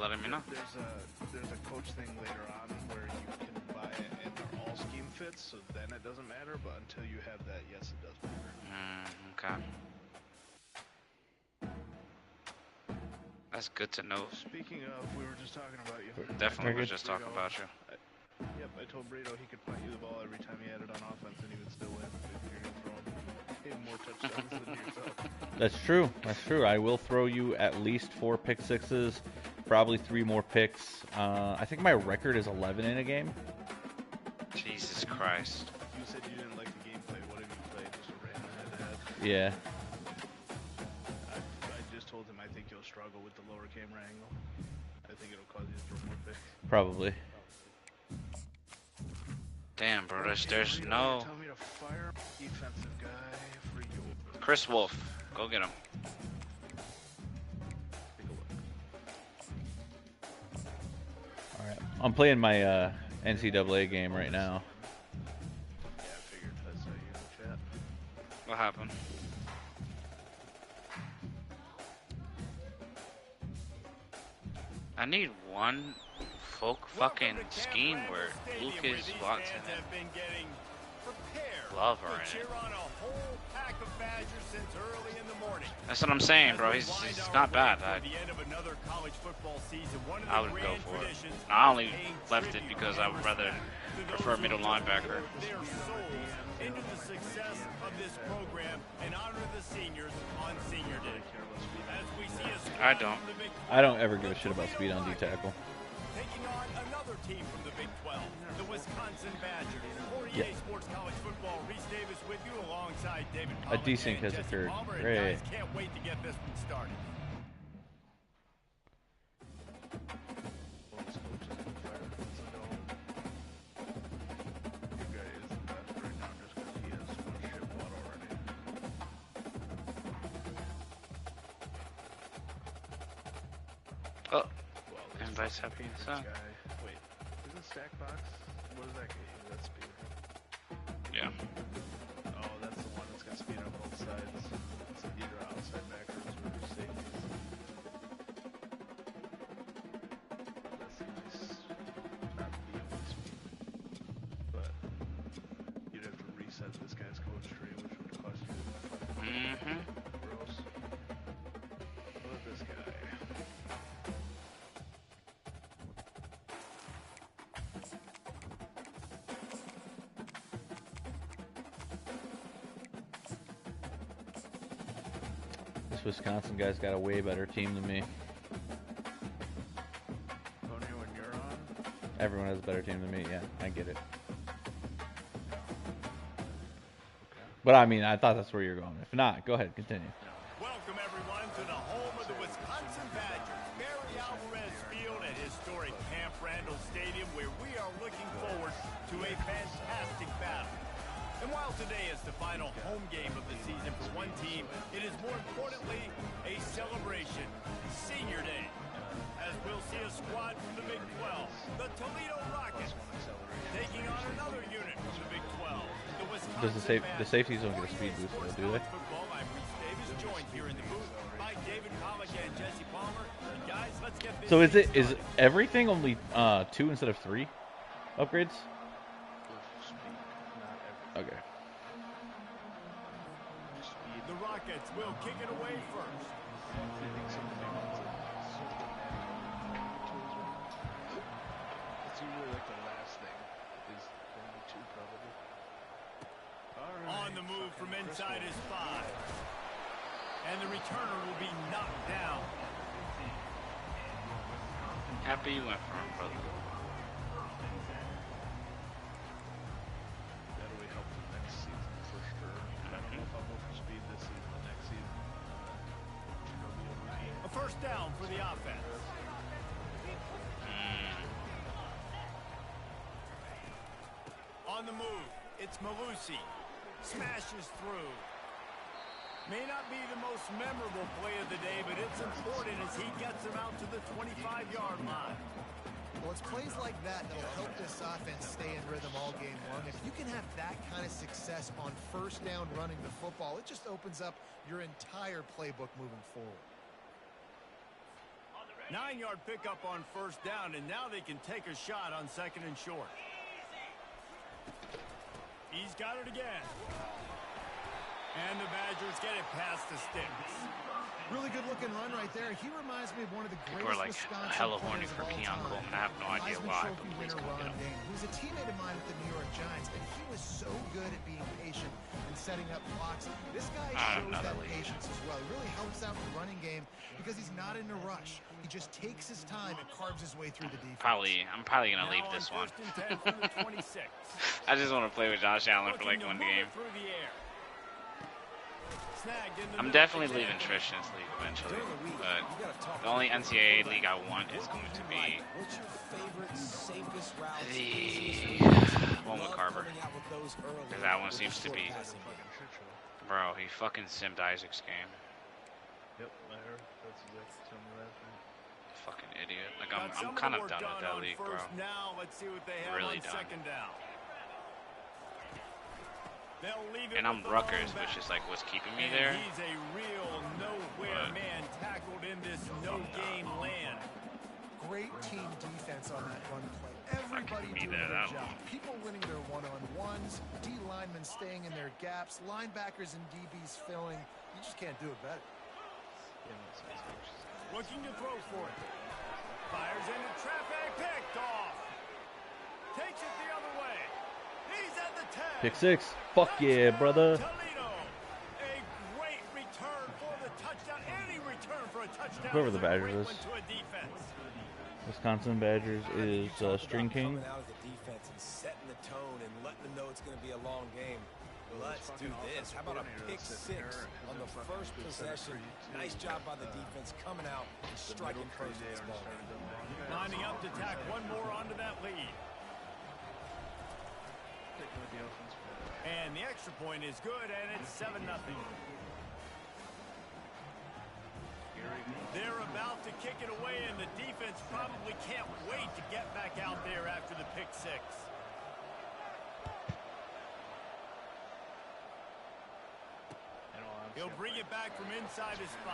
letting me know. There's a coach thing later on where you can buy it and they're all scheme fits, so then it doesn't matter. But until you have that, yes, it does matter. Okay. That's good to know. Speaking of, we were just talking about you. Definitely was just talking about you. Yep, I told Brito he could punt you the ball every time he had it on offense and he would still win. If you're going to throw him more touchdowns than yourself. That's true. That's true. I will throw you at least 4 pick sixes, probably 3 more picks. I think my record is 11 in a game. Jesus Christ. You said you didn't like the gameplay. What have you played? Just a random head-to-head? Yeah. I just told him I think you'll struggle with the lower camera angle. I think it'll cause you to throw more picks. Probably. Damn, bro, there's no... Tell me to fire defensive guy for you. Chris Wolf, go get him. Take a look. Alright. I'm playing my NCAA game right now. Yeah, I figured I saw you in the chat. What happened? I need one fucking scheme where Lucas, Watson, and Love are in it. That's what I'm saying, bro. He's not bad. I would go for it. I only left it because I would rather prefer middle linebacker. Into the success of this program and honor the seniors on Senior Day. As we see I don't ever give a shit about speed on D tackle. Taking on another team from the Big 12, the Wisconsin Badgers. For EA Sports College Football, Reese Davis with you alongside David Pollack. A desync has occurred. Great. Guys can't wait to get this one started. Oh, everybody's happy and so. Wait, is it stack box? What is that game? Is that speed? Yeah. Oh, that's the one that's got speed on both sides. It's either outside backers or safeties. That's nice. Not the only speed. But you'd have to reset this guy's coach tree, which would cost you gross. Look at this guy. This Wisconsin guy's got a way better team than me. Only when you're on? Everyone has a better team than me, yeah, I get it. But I mean, I thought that's where you're going. If not, go ahead, continue. Welcome everyone to the home of the Wisconsin Badgers, Barry Alvarez Field at historic Camp Randall Stadium, where we are looking forward to a fantastic battle. And while today is the final home game of the season for one team, it is more importantly a celebration, Senior Day, as we'll see a squad from the Big 12, the Toledo Rockets, taking on another unit from the Big 12, the Wisconsin The safeties don't get a speed boost, though, do they? I'm Reese Davis, joined here in the booth by David Pollack and Jesse Palmer. And guys, let's get this. So is everything only 2 instead of 3 upgrades? Okay. The Rockets will kick it away first. It's usually like the last thing. Is only 2 probably. On the move from inside is 5. And the returner will be knocked down. Happy you went for him, brother. That'll be helpful next season for sure. I don't know if I'll go for speed this season, but next season. A first down for the offense. On the move, it's Malusi. Smashes through. May not be the most memorable play of the day, but it's important as he gets him out to the 25-yard line. Well, it's plays like that that will help this offense stay in rhythm all game long. If you can have that kind of success on first down running the football, it just opens up your entire playbook moving forward. 9-yard pickup on first down, and now they can take a shot on 2nd and short. He's got it again. And the Badgers get it past the sticks. Really good looking run right there. He reminds me of one of the People greatest are like Wisconsin hella horny players for of all Keon time. Coleman. I have no idea Heisman why, Trophy but please winner come get Ron him. Dayne, who was a teammate of mine with the New York Giants, and he was so good at being patient and setting up blocks. This guy shows that patience as well. He really helps out the running game because he's not in a rush. He just takes his time and carves his way through the defense. I'm probably gonna leave this one. I just want to play with Josh Allen for like one game. I'm definitely leaving Trish in this league eventually, but the only NCAA league I want is going to be the one with Carver. Because that one seems to be, bro, he fucking simmed Isaac's game. Yep, I heard. That's exactly some of that. Fucking idiot. Like, I'm kind of done with that league, bro. Now, let's see what they have Really on done. 2nd down. And I'm Rutgers, which is like what's keeping me there. He's a real nowhere man tackled in this no-game land. Great team defense on that run play. Everybody doing their job. People winning their one-on-ones, D linemen staying in their gaps, linebackers and DBs filling. You just can't do it better. Looking to throw for it. Fires into traffic, picked off. Takes it the other way. He's at the 10. Pick 6. Fuck yeah, brother. Toledo. A great return for the touchdown. Any return for a touchdown. Whoever the Badgers is. To a defense. Wisconsin Badgers is String King. Out of the defense and setting the tone and letting them know it's going to be a long game. Let's do this. How about a pick 6 on the first possession? Nice job by the defense coming out and striking first. Lining up to tack one more onto that lead. And the extra point is good, and it's 7-0. They're about to kick it away, and the defense probably can't wait to get back out there after the pick 6. He'll bring it back from inside his 5.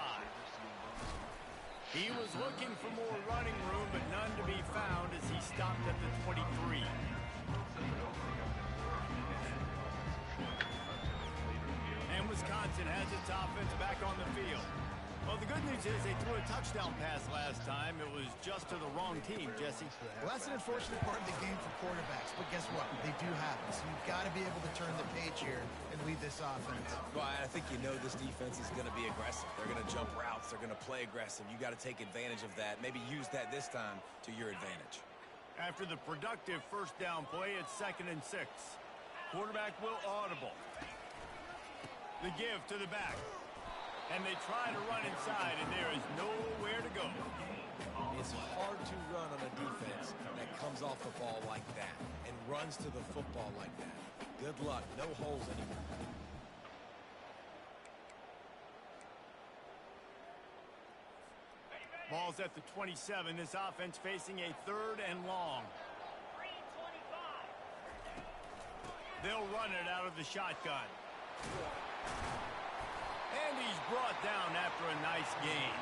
He was looking for more running room, but none to be found as he stopped at the 23. And Wisconsin has its offense back on the field. Well, the good news is they threw a touchdown pass last time. It was just to the wrong team, Jesse. Well, that's an unfortunate part of the game for quarterbacks, but guess what? They do happen, so you've got to be able to turn the page here and lead this offense. Well, I think you know this defense is going to be aggressive. They're going to jump routes. They're going to play aggressive. You got to take advantage of that. Maybe use that this time to your advantage. After the productive first down play, it's 2nd and 6. Quarterback will audible. The give to the back. And they try to run inside, and there is nowhere to go. It's hard to run on a defense that comes off the ball like that and runs to the football like that. Good luck. No holes anymore. Ball's at the 27. This offense facing a 3rd and long. They'll run it out of the shotgun. And he's brought down after a nice gain.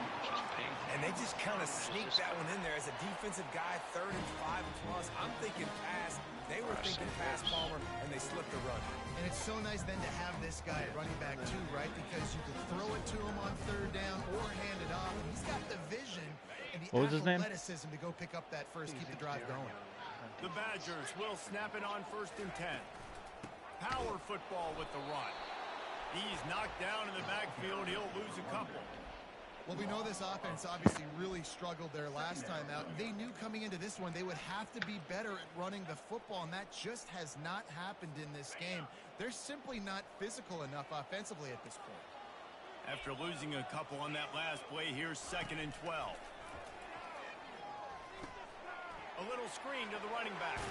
And they just kind of sneaked that one in there as a defensive guy, 3rd and 5 plus. I'm thinking pass. They were thinking pass, Palmer, and they slipped the run. And it's so nice then to have this guy at running back too, right? Because you can throw it to him on 3rd down or hand it off. And he's got the vision and the athleticism to go pick up that first, keep the drive going. The Badgers will snap it on 1st and 10. Power football with the run. He's knocked down in the backfield. He'll lose a couple. Well, we know this offense obviously really struggled there last time out. They knew coming into this one they would have to be better at running the football, and that just has not happened in this game. They're simply not physical enough offensively at this point. After losing a couple on that last play, here's 2nd and 12. A little screen to the running back.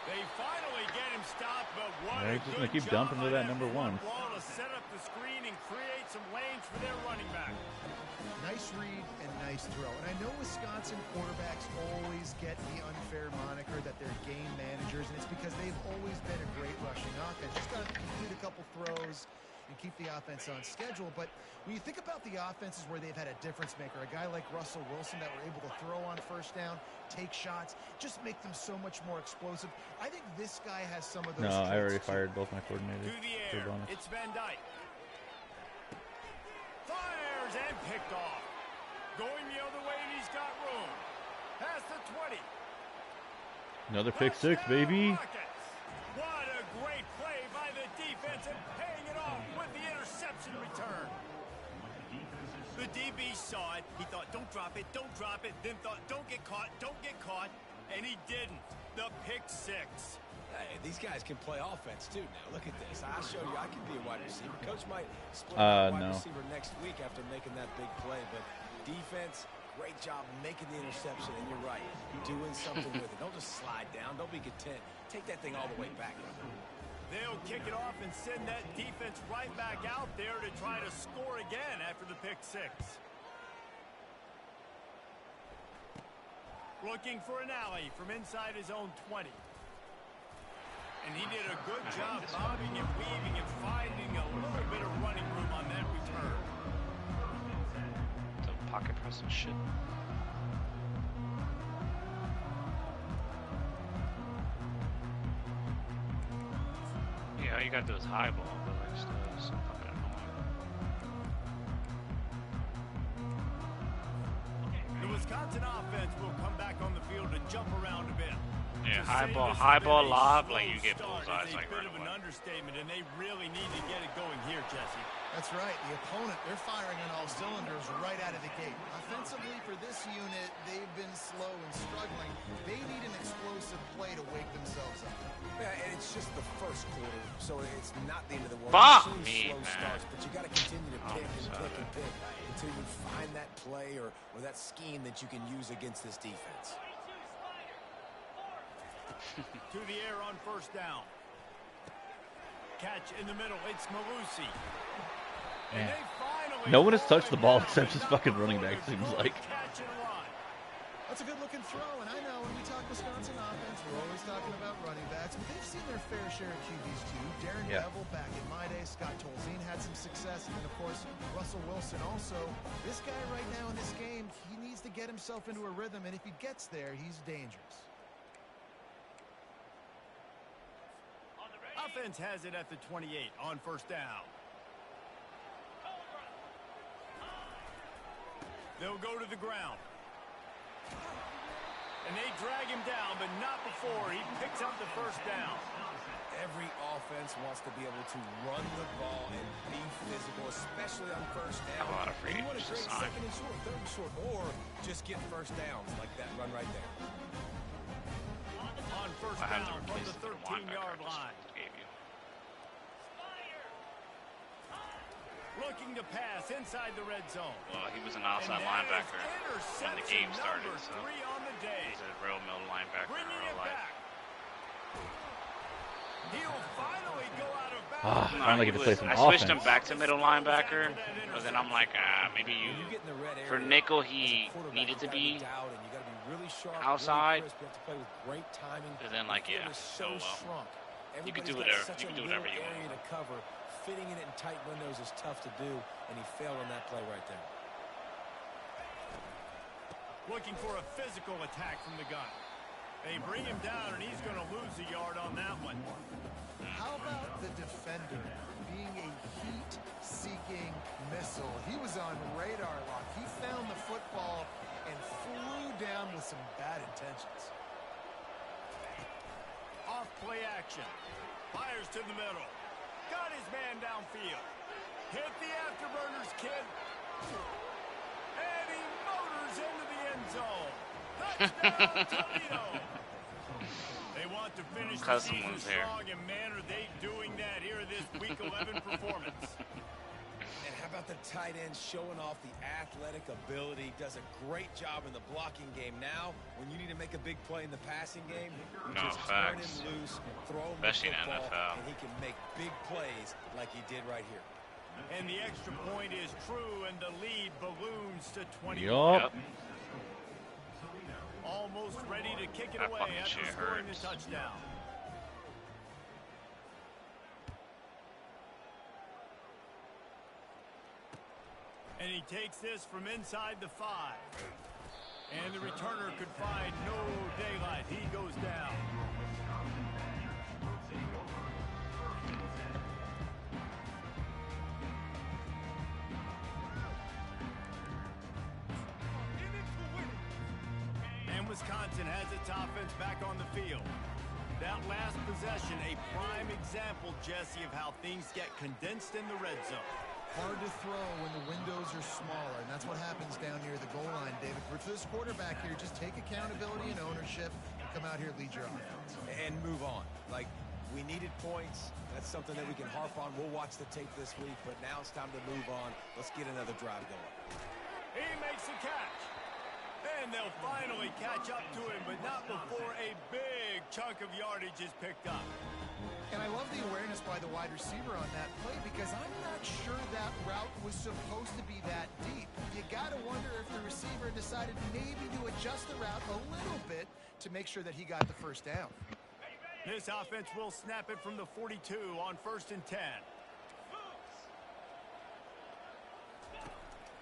They finally get him stopped, but what he's just going to keep dumping to that number 1. Ball to set up the screen and create some lanes for their running back. Nice read and nice throw. And I know Wisconsin quarterbacks always get the unfair moniker that they're game managers, and it's because they've always been a great rushing offense. Just got to complete a couple throws and keep the offense on schedule. But when you think about the offenses where they've had a difference maker, a guy like Russell Wilson that were able to throw on first down, take shots, just make them so much more explosive. I think this guy has some of those. No, I already fired both my coordinators. To the air, it's Van Dyke. Fires and picked off. Going the other way, and he's got room. Past the 20. Another pick six, baby. What a great play by the defense and paying it off with the interception return. The DB saw it. He thought, don't drop it, then thought, don't get caught, and he didn't. The pick six. Hey, these guys can play offense too now. Look at this. I'll show you I can be a wide receiver. Coach might split a wide receiver next week after making that big play, but defense, great job making the interception, and you're right, doing something with it. Don't just slide down. Don't be content. Take that thing all the way back. They'll kick it off and send that defense right back out there to try to score again after the pick six. Looking for an alley from inside his own 20. And he did a good job bobbing and weaving and finding a little bit of running room on that return. Pocket press and shit. Yeah, all you gotta do is high ball, but like still so fucking annoying. The Wisconsin offense will come back on the field to jump around a bit. Yeah, high ball lob, like you get bullseyes like right away. It's a bit of an understatement, and they really need to get it going here, Jesse. That's right. The opponent, they're firing on all cylinders right out of the gate. Offensively, for this unit, they've been slow and struggling. They need an explosive play to wake themselves up. Yeah, and it's just the first quarter, so it's not the end of the world. Fuck me, man. Starts, but you got to continue to pick and pick until you find that play or that scheme that you can use against this defense. To the air on first down. Catch in the middle. It's Malusi. And they finally no one has touched the ball except his fucking running back, seems like. That's a good-looking throw, and I know when we talk Wisconsin offense, we're always talking about running backs, but they've seen their fair share of QBs too. Darren Bevel back in my day, Scott Tolzien had some success, and of course, Russell Wilson also. This guy right now in this game, he needs to get himself into a rhythm, and if he gets there, he's dangerous. Offense has it at the 28 on first down. They'll go to the ground. And they drag him down, but not before he picks up the first down. Every offense wants to be able to run the ball and be physical, especially on first down. A lot of free you want to agents create signed. second and short, third and short, or just get first downs like that run right there. On first down from the 13-yard line. Looking to pass inside the red zone. Well, he was an outside linebacker when the game started, so he's a real middle linebacker in real life. He'll finally go out of bounds. Finally get to play some I offense. switched him back to middle linebacker, but then I'm like, maybe for nickel he needed to be outside, but then like, yeah, so well. You can do whatever. You can do whatever you want. Fitting it in tight windows is tough to do, and he failed on that play right there. Looking for a physical attack from the gun. They bring him down, and he's going to lose a yard on that one. How about the defender being a heat-seeking missile? He was on radar lock. He found the football and flew down with some bad intentions. Off play action. Fires to the middle. Got his man downfield. Hit the afterburners, kid. And he motors into the end zone. Touchdown, Toledo. They want to finish the season strong, and man, are they doing that here this Week 11 performance. And how about the tight end showing off the athletic ability? Does a great job in the blocking game. Now, when you need to make a big play in the passing game, just turn him loose, throw him especially the football, in NFL. and he can make big plays like he did right here. And the extra point is true, and the lead balloons to 20. Yup. Almost ready to kick it That away fucking after shit scoring hurts. the touchdown. And he takes this from inside the 5. And the returner could find no daylight. He goes down. And Wisconsin has its offense back on the field. That last possession, a prime example, Jesse, of how things get condensed in the red zone. Hard to throw when the windows are smaller, and that's what happens down near the goal line, David. For this quarterback here, just take accountability and ownership, come out here, lead your offense. And move on. Like, we needed points. That's something that we can harp on. We'll watch the tape this week, but now it's time to move on. Let's get another drive going. He makes a catch. And they'll finally catch up to him, but not before a big chunk of yardage is picked up. And I love the awareness by the wide receiver on that play because I'm not sure that route was supposed to be that deep. You got to wonder if the receiver decided maybe to adjust the route a little bit to make sure that he got the first down. This offense will snap it from the 42 on 1st and 10.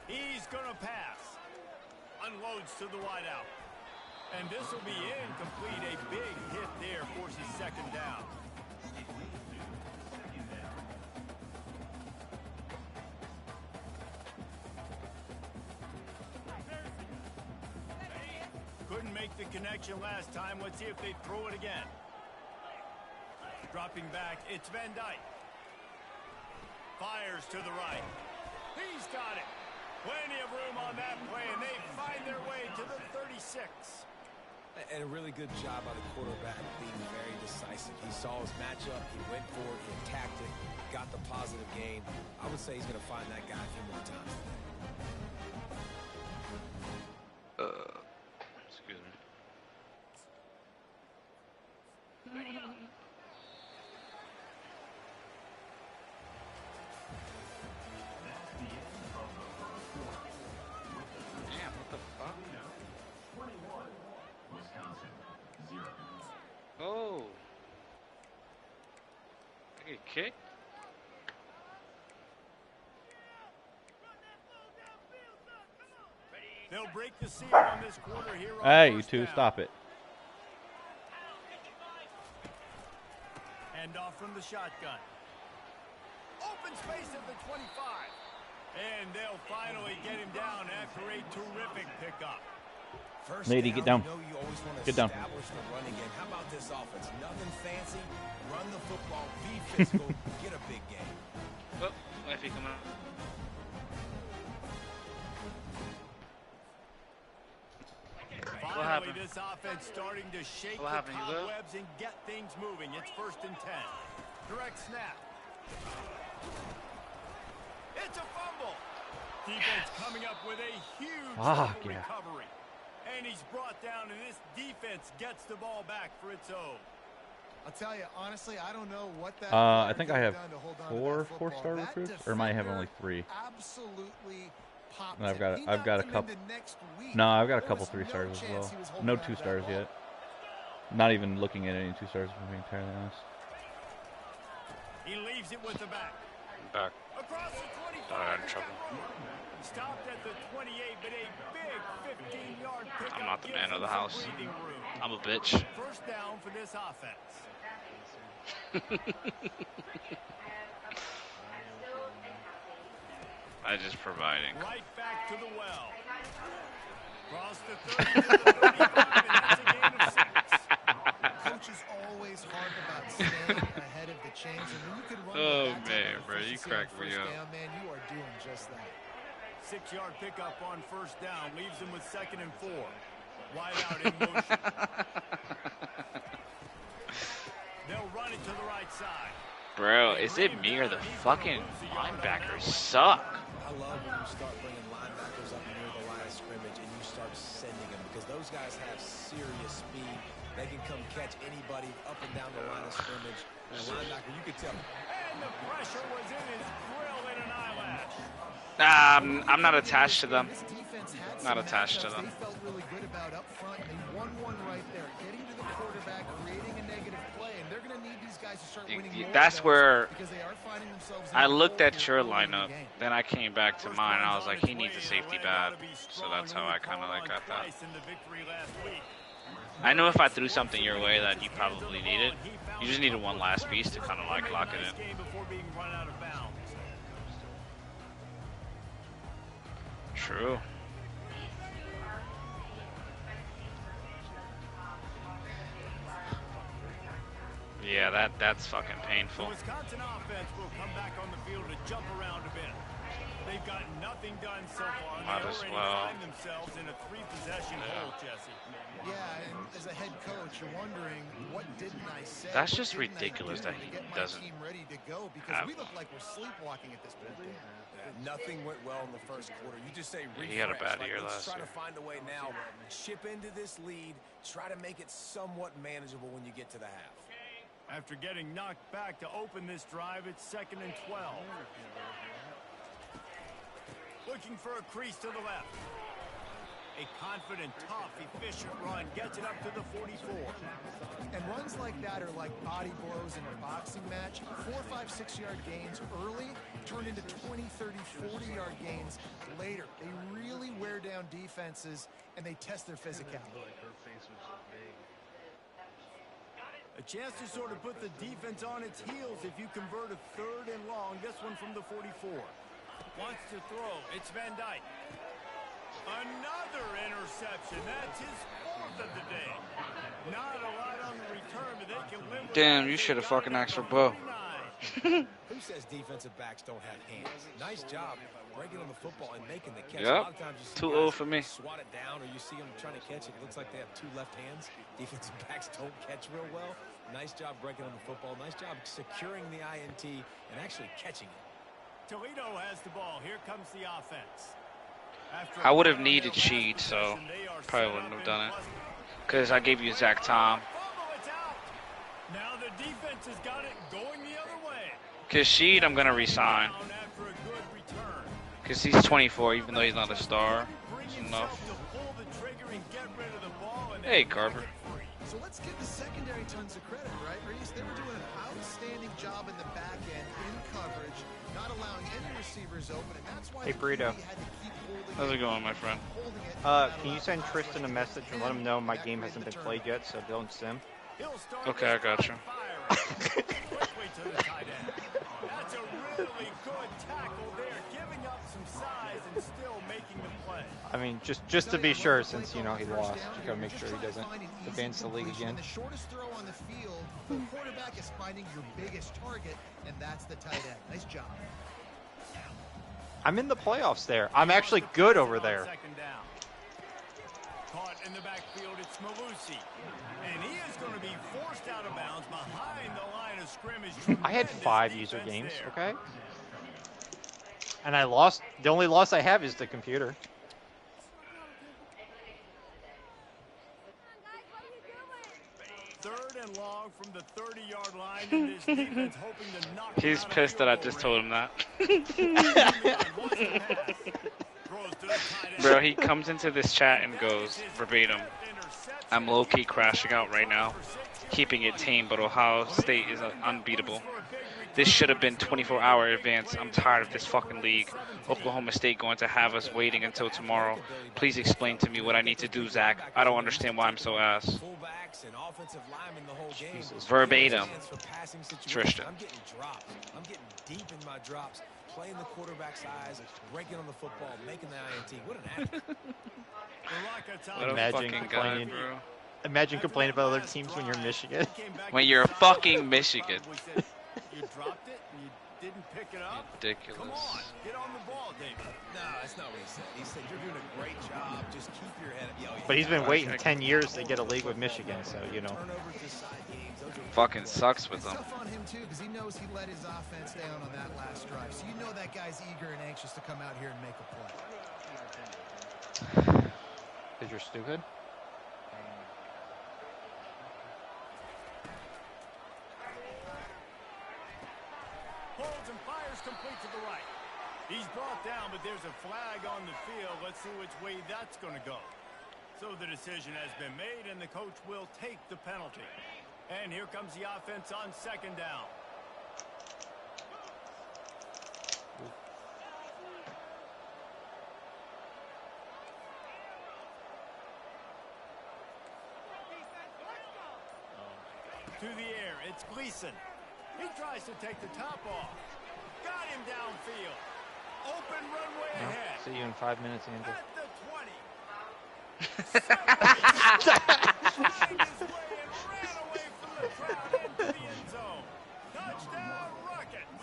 He's going to pass. Unloads to the wideout. And this will be incomplete. A big hit there forces 2nd down. Couldn't make the connection last time. Let's see if they throw it again. Dropping back, it's Van Dyke. Fires to the right. He's got it. Plenty of room on that play, and they find their way to the 36. And a really good job by the quarterback being very decisive. He saw his matchup, he went for it, he attacked it, got the positive gain. I would say he's going to find that guy a few more times today. Excuse me. Damn, what the fuck? Oh. I get kicked? They'll break the seal on this quarter here on Hey, you 1st two, down. stop it. Hand off from the shotgun. Open space at the 25. And they'll finally get him down after a terrific pickup. First Lady, get down. You know you always want to Get down. establish the running game. How about this offense? Nothing fancy. Run the football. Be physical. Get a big game. Oh, wifey coming up. Finally, this offense starting to shake What the happened, you will? cobwebs and get things moving. It's 1st and 10. Direct snap. It's a fumble. Defense coming up with a huge recovery. And he's brought down, and this defense gets the ball back for its own. I'll tell you, honestly, I don't know what that I think I have done to hold on to that 4 football. four-star That recruits, or might have only 3. Absolutely popped And I've him. got He I've got a knocked him couple. into next week. No, I've got a There couple was 3 no stars as chance well. he was holding No on to 2 that stars ball. yet. Not even looking at any 2 stars, if I'm being entirely honest. He leaves it with the back. Back. Across the 25. I'm in trouble. Stopped at the 28, but a big 15-yard pickup. I'm not the gives man of him the some house. breathing room. I'm a bitch. 1st down for this offense. I just providing. Right back to the well. Cross the 30 to the 35, and that's a gain of 6. Coach is always hard about staying ahead of the chains, and when you can run Oh, with that type man, of bro, you efficiency on cracked me first up. down, man, you are doing just that. 6-yard pickup on 1st down leaves him with 2nd and 4. Wide out in motion. They'll run it to the right side. Bro, is it me or the fucking linebackers suck? I love when you start bringing linebackers up near the line of scrimmage and you start sending them because those guys have serious speed. They can come catch anybody up and down the line of scrimmage. And a linebacker, you could tell. And the pressure was in his grill in an eyelash. I'm not attached to them. This defense had Not some attached to matchups them. They felt really good about up front. They won one right there, getting to the quarterback, creating a negative play, and they're going to to need these guys to start winning more That's where because they are finding themselves in I a looked hole at here your early in the lineup, game. then I came back to mine, and I was like, he needs a safety bad. So that's how I kind of like got that. I know if I threw something your way that you probably needed, you just needed one last piece to kind of like lock it in. True. Yeah, that's fucking painful. The Wisconsin offense will come back on the field to jump around a bit. They've got nothing done so far. Might as well. Find themselves in a 3-possession hole, Jesse. Yeah, and as a head coach, you're wondering, what didn't I say? That's What just didn't I ridiculous do that to he get my doesn't team ready to go, because have we look like we're sleepwalking at this point. Nothing went well in the first quarter. You just say refresh. He had a bad year let's last try year. to find a way now, chip into this lead, try to make it somewhat manageable when you get to the half. After getting knocked back to open this drive, it's 2nd and 12. Looking for a crease to the left. A confident, tough, efficient run gets it up to the 44. And runs like that are like body blows in a boxing match. 4, 5, 6-yard gains early turned into 20, 30, 40-yard gains later. They really wear down defenses, and they test their physicality. A chance to sort of put the defense on its heels if you convert a 3rd and long. This one from the 44. Wants to throw. It's Van Dyke. Another interception. That's his 4th of the day. Not a lot on the return, but they can live with Damn, that. you should have They got fucking it asked for at Bo. 49. Who says defensive backs don't have hands? Nice job breaking on the football and making the catch. Yep. A lot of times you see 2-0 guys for me. swat it down, or you see them trying to catch it. It looks like they have 2 left hands. Defensive backs don't catch real well. Nice job breaking on the football. Nice job securing the INT and actually catching it. Toledo has the ball. Here comes the offense. After I would have a needed last Sheed, so possession, they are probably set wouldn't up have done in it. plus- Because I gave you Zach Tom. Fumble, it's out. Now the defense has got it going the other way. Because Sheed, I'm going to resign. Down after a good return. Because he's 24, even though he's not a star. Bring It's himself enough. to pull the trigger and get rid of the ball, and Hey, then Garber. get free. So let's give the secondary tons of credit, right, Reese? They were doing an outstanding job in the back end, in coverage, not allowing any receivers open, and that's why Hey, Burrito. they had to keep holding How's it it, going, my friend? holding it. Can you send Tristan a message and let him know my game hasn't been played yet, so don't sim? He'll start Okay, I this got you. drive firing. Quickly to the tight end. That's a really good tackle there, giving up some size and still making the play. I mean, just to be sure, since, you know, he lost, you gotta make sure he doesn't advance the league again. The shortest throw on the field, the quarterback is finding your biggest target, and that's the tight end. Nice job. I'm in the playoffs there. I'm actually good over there. Second down. Caught in the backfield, it's Malusi. And he is going to be forced out of bounds behind the line of scrimmage. I had Tremendous 5 user defense games, there. okay? And I lost. The only loss I have is the computer. Third and long from the 30-yard line, and this defense hoping to knock him He's out of pissed that I field just goal told him that. Wants to pass. Throws to the tight end. Bro, he comes into this chat and goes verbatim, I'm low-key crashing out right now, keeping it tame, but Ohio State is unbeatable. This should have been 24-hour advance. I'm tired of this fucking league. Oklahoma State going to have us waiting until tomorrow. Please explain to me what I need to do, Zach. I don't understand why I'm so ass. Fullbacks and offensive linemen the whole game. Verbatim. For passing situations. Tristan. I'm getting dropped. I'm getting deep in my drops, playing the quarterback's eyes, breaking on the football, making the INT. What an athlete. What a Imagine fucking guy, complaining. bro. Imagine complaining about other teams when you're Michigan. When you're fucking Michigan. You dropped it and you didn't pick it up. Ridiculous. Come on, get on the ball, David. No, that's not what he said. He said, you're doing a great job. Just keep your head up. Yo, But he's been waiting 10 years to get a league with Michigan, so, you know. turnovers to side games. Those are Fucking sucks with It's them. tough on him, too, because he knows he let his offense down on that last drive. So you know that guy's eager and anxious to come out here and make a play. Because you're stupid. Holds and fires complete to the right. He's brought down, but there's a flag on the field. Let's see which way that's going to go. So the decision has been made, and the coach will take the penalty. And here comes the offense on second down. To the air, it's Gleason. He tries to take the top off. Got him downfield. Open runway ahead. See you in 5 minutes, Andrew. At the 20. Find his way and ran away from the crowd into the end zone. Touchdown, Rockets.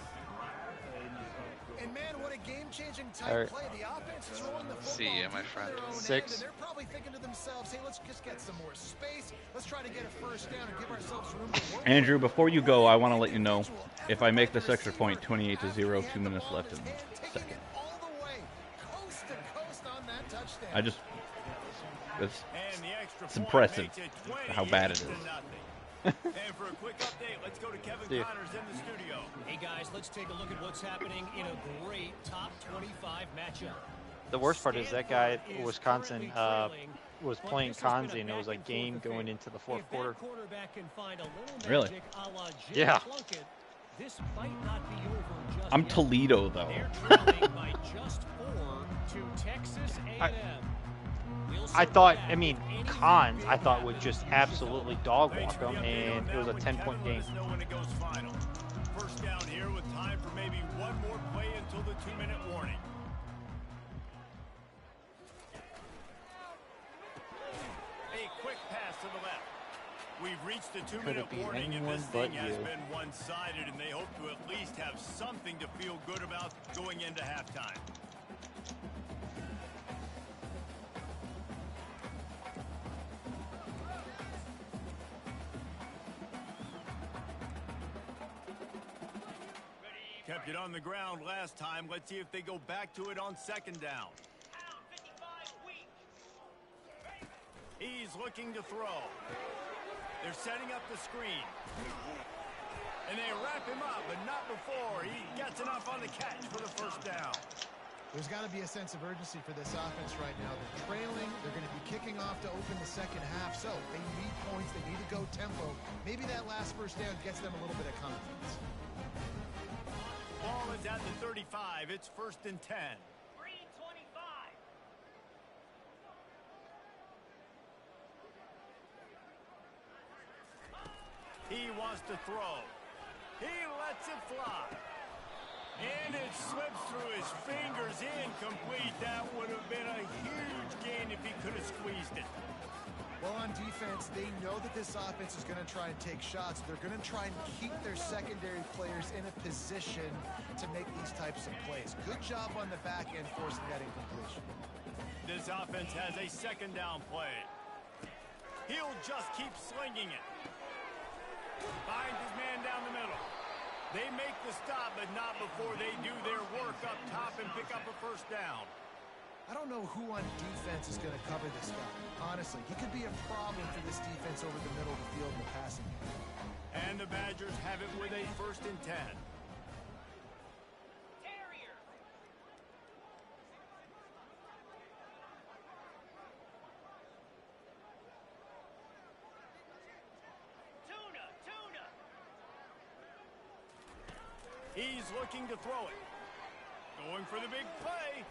And man, what a game-changing type play. The offense is throwing the football. See ya, my friend. 6. And they're probably thinking to themselves, hey, let's just get some more space. Let's try to get a first down and give ourselves room to work. Andrew, before you go, I want to let you know, if I make this extra point, 28-0, 2 minutes left in the second. All the way, coast to coast on that touchdown. I just, it's It's impressive how bad it is. And for a quick update, let's go to Kevin Connors in the studio. Hey guys, let's take a look at what's happening in a great top 25 matchup. The worst part is that guy, Wisconsin, was playing Kanzi, and it was a game going into the fourth quarter. Really? Yeah. This might not be over just I'm yet. Toledo, though. They're trailing by just 4 to Texas A&M. I thought, I mean, Cons, I thought would just absolutely dog walk them, and it was a 10-point game. First down here with time for maybe one more play until the 2-minute warning. A quick pass to the left. We've reached the 2-minute warning, and this thing has been one-sided, and they hope to at least have something to feel good about going into halftime. Kept it on the ground last time. Let's see if they go back to it on second down. He's looking to throw. They're setting up the screen. And they wrap him up, but not before he gets enough on the catch for the first down. There's got to be a sense of urgency for this offense right now. They're trailing. They're going to be kicking off to open the second half. So they need points. They need to go tempo. Maybe that last first down gets them a little bit of confidence. Ball is at the 35. It's 1st and 10. 3:25. He wants to throw. He lets it fly. And it slips through his fingers, incomplete. That would have been a huge gain if he could have squeezed it. Well, on defense, they know that this offense is going to try and take shots. They're going to try and keep their secondary players in a position to make these types of plays. Good job on the back end forcing that incompletion. This offense has a second down play. He'll just keep slinging it. Finds his man down the middle. They make the stop, but not before they do their work up top and pick up a first down. I don't know who on defense is going to cover this guy. Honestly, he could be a problem for this defense over the middle of the field in the passing game. And the Badgers have it with a 1st and 10. He's looking to throw it. Going for the big play.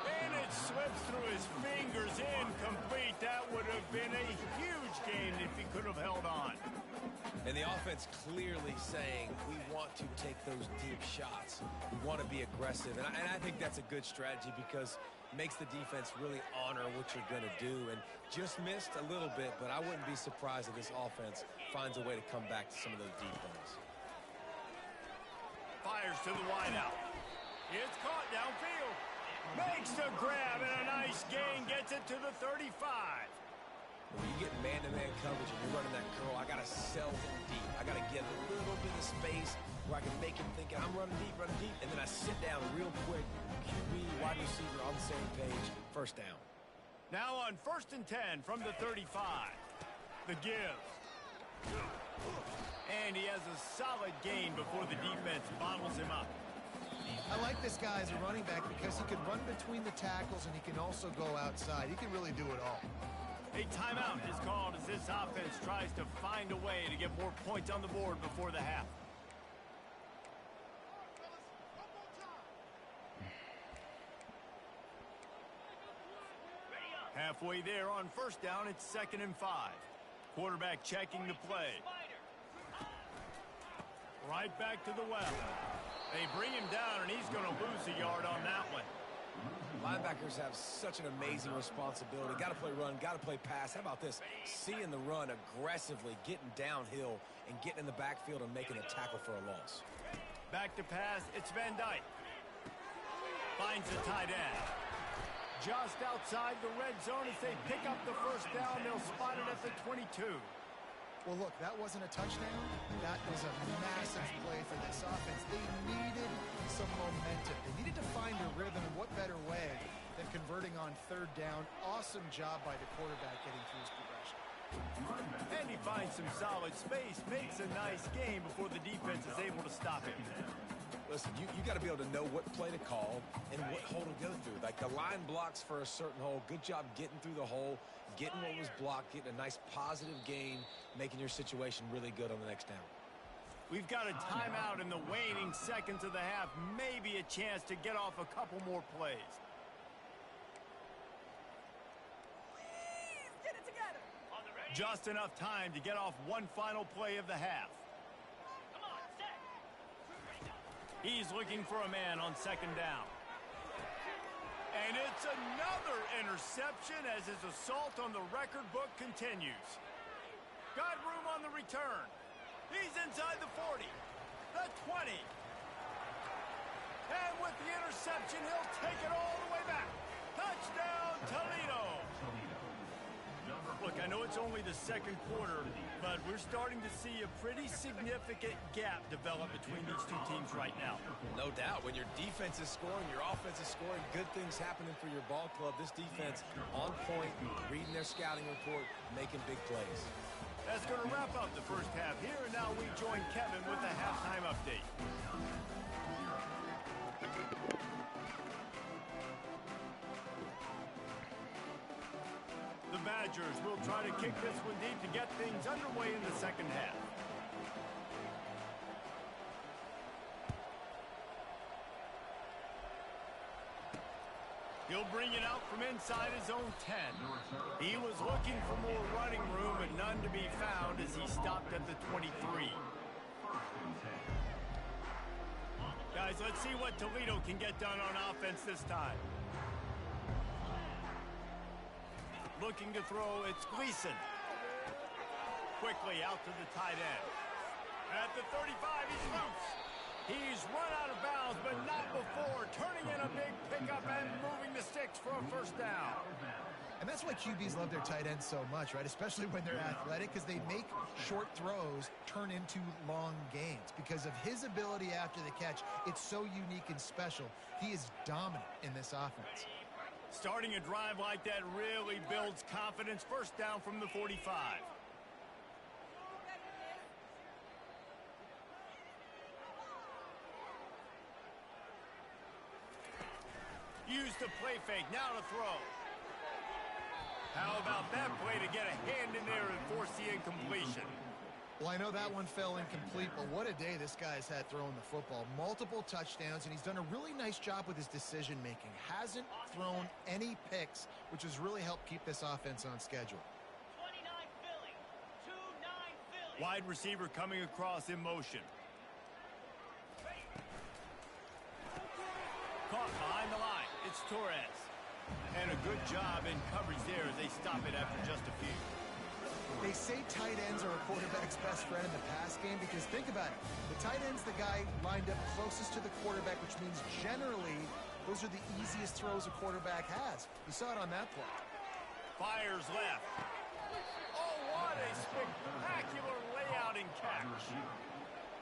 And it slips through his fingers, incomplete. That would have been a huge gain if he could have held on. And the offense clearly saying, we want to take those deep shots. We want to be aggressive. And I think that's a good strategy because it makes the defense really honor what you're going to do. And just missed a little bit, but I wouldn't be surprised if this offense finds a way to come back to some of those deep ones. Fires to the wideout. It's caught downfield. Makes the grab and a nice gain. Gets it to the 35. When you get man-to-man coverage and you're running that curl, I got to sell him deep. I got to get a little bit of space where I can make him think I'm running deep, and then I sit down real quick. QB, wide receiver on the same page. First down. Now on 1st and 10 from the 35. The give. And he has a solid gain before the defense bottles him up. I like this guy as a running back because he can run between the tackles and he can also go outside. He can really do it all. A timeout is called as this offense tries to find a way to get more points on the board before the half. Halfway there on first down, it's 2nd and 5. Quarterback checking the play. Right back to the well. They bring him down, and he's going to lose a yard on that one. Linebackers have such an amazing responsibility. Got to play run, got to play pass. How about this? Seeing the run aggressively, getting downhill, and getting in the backfield and making a tackle for a loss. Back to pass, it's Van Dyke. Finds the tight end. Just outside the red zone as they pick up the first down. They'll spot it at the 22. Well, look, that wasn't a touchdown. That was a massive play for this offense. They needed some momentum. They needed to find a rhythm, and what better way than converting on 3rd down. Awesome job by the quarterback getting through his progression. And he finds some solid space, makes a nice game before the defense is able to stop him. Listen, you got to be able to know what play to call and what hole to go through. Like the line blocks for a certain hole. Good job getting through the hole, getting what was blocked, getting a nice positive gain, making your situation really good on the next down. We've got a timeout in the waning seconds of the half. Maybe a chance to get off a couple more plays. Please get it together. Just enough time to get off one final play of the half. He's looking for a man on 2nd down. And it's another interception as his assault on the record book continues. Got room on the return. He's inside the 40, the 20. And with the interception, he'll take it all the way back. Touchdown, Toledo. Look, I know it's only the 2nd quarter, but we're starting to see a pretty significant gap develop between these two teams right now. No doubt. When your defense is scoring, your offense is scoring, good things happening for your ball club. This defense on point, reading their scouting report, making big plays. That's going to wrap up the first half here, and now we join Kevin with a halftime update. The Badgers will try to kick this one deep to get things underway in the 2nd half. He'll bring it out from inside his own 10. He was looking for more running room, but none to be found as he stopped at the 23. Guys, let's see what Toledo can get done on offense this time. Looking to throw, it's Gleason. Quickly out to the tight end. At the 35, he's loose. He's run out of bounds, but not before turning in a big pickup and moving the sticks for a first down. And that's why QBs love their tight ends so much, right? Especially when they're athletic, because they make short throws turn into long gains. Because of his ability after the catch, it's so unique and special. He is dominant in this offense. Starting a drive like that really builds confidence. First down from the 45. Use the play fake, now to throw. How about that play to get a hand in there and force the incompletion? Well, I know that one fell incomplete, but what a day this guy's had throwing the football. Multiple touchdowns, and he's done a really nice job with his decision-making. Hasn't thrown any picks, which has really helped keep this offense on schedule. 29 Philly. 2-9 Philly. Wide receiver coming across in motion. Caught behind the line. It's Torres. And a good job in coverage there as they stop it after just a few. They say tight ends are a quarterback's best friend in the pass game because think about it. The tight end's the guy lined up closest to the quarterback, which means generally those are the easiest throws a quarterback has. You saw it on that play. Fires left. Oh, what a spectacular layout and catch.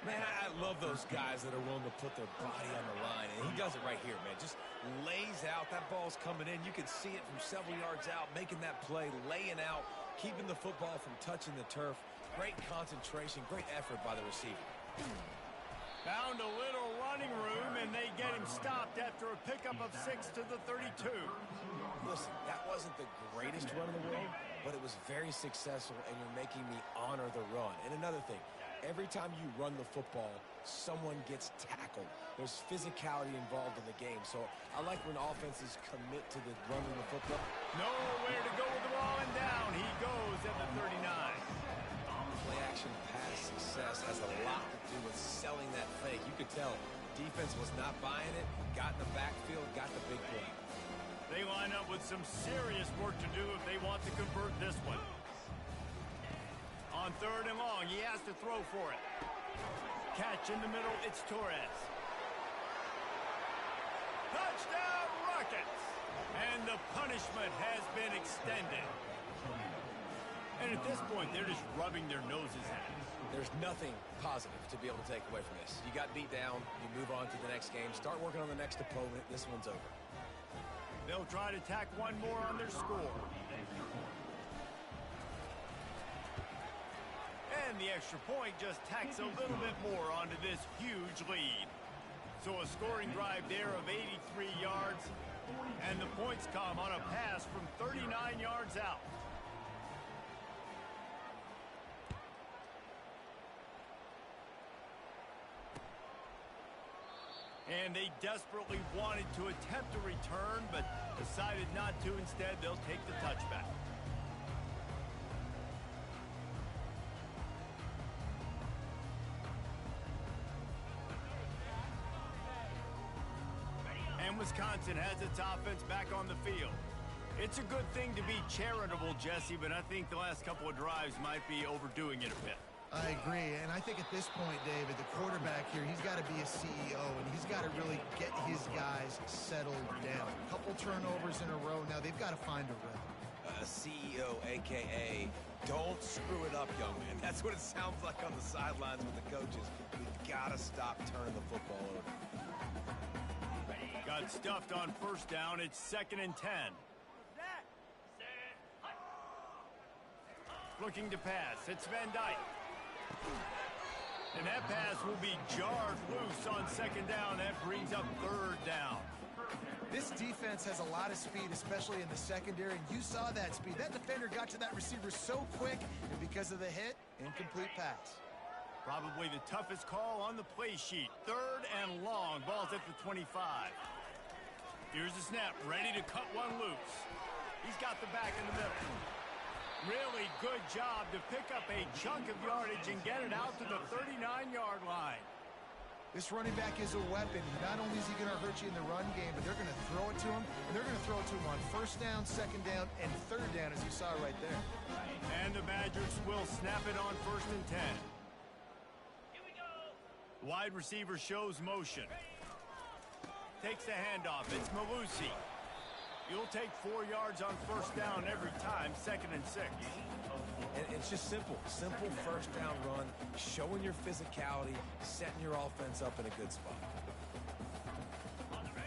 Man, I love those guys that are willing to put their body on the line, and he does it right here, man. Just lays out. That ball's coming in. You can see it from several yards out, making that play, laying out, keeping the football from touching the turf. Great concentration, great effort by the receiver. Found a little running room, and they get him stopped after a pickup of 6 to the 32. Listen, that wasn't the greatest run in the world, but it was very successful, and you're making me honor the run. And another thing, every time you run the football, someone gets tackled. There's physicality involved in the game, so I like when offenses commit to the running the football. Nowhere to go with the ball, and down he goes at the 39. Play-action pass success has a lot to do with selling that fake. You could tell defense was not buying it, got in the backfield, got the big play. They line up with some serious work to do if they want to convert this one. On 3rd and long, he has to throw for it. Catch in the middle, it's Torres. Touchdown Rockets! And the punishment has been extended. And at this point, they're just rubbing their noses at it. There's nothing positive to be able to take away from this. You got beat down, you move on to the next game, start working on the next opponent, this one's over. They'll try to tack one more on their score. And the extra point just tacks a little bit more onto this huge lead. So a scoring drive there of 83 yards, and the points come on a pass from 39 yards out. And they desperately wanted to attempt a return, but decided not to. Instead, they'll take the touchback. And Wisconsin has its offense back on the field. It's a good thing to be charitable, Jesse, but I think the last couple of drives might be overdoing it a bit. I agree, and I think at this point, David, the quarterback here, he's got to be a CEO, and he's got to really get his guys settled down. A couple turnovers in a row. Now they've got to find a rhythm. CEO, a.k.a. don't screw it up, young man. That's what it sounds like on the sidelines with the coaches. We've got to stop turning the football over. Got stuffed on 1st down. It's 2nd and 10. Looking to pass. It's Van Dyke. And that pass will be jarred loose on 2nd down. That brings up 3rd down. This defense has a lot of speed, especially in the secondary, and you saw that speed. That defender got to that receiver so quick, and because of the hit, incomplete pass. Probably the toughest call on the play sheet. 3rd and long. Ball's at the 25. Here's the snap. Ready to cut one loose. He's got the back in the middle. Really good job to pick up a chunk of yardage and get it out to the 39-yard line. This running back is a weapon. Not only is he going to hurt you in the run game, but they're going to throw it to him, and they're going to throw it to him on 1st down, 2nd down, and 3rd down, as you saw right there. And the Badgers will snap it on 1st and 10. Here we go. Wide receiver shows motion. Takes the handoff. It's Malusi. You'll take 4 yards on 1st down every time, 2nd and 6. And it's just simple. Simple 1st down run, showing your physicality, setting your offense up in a good spot.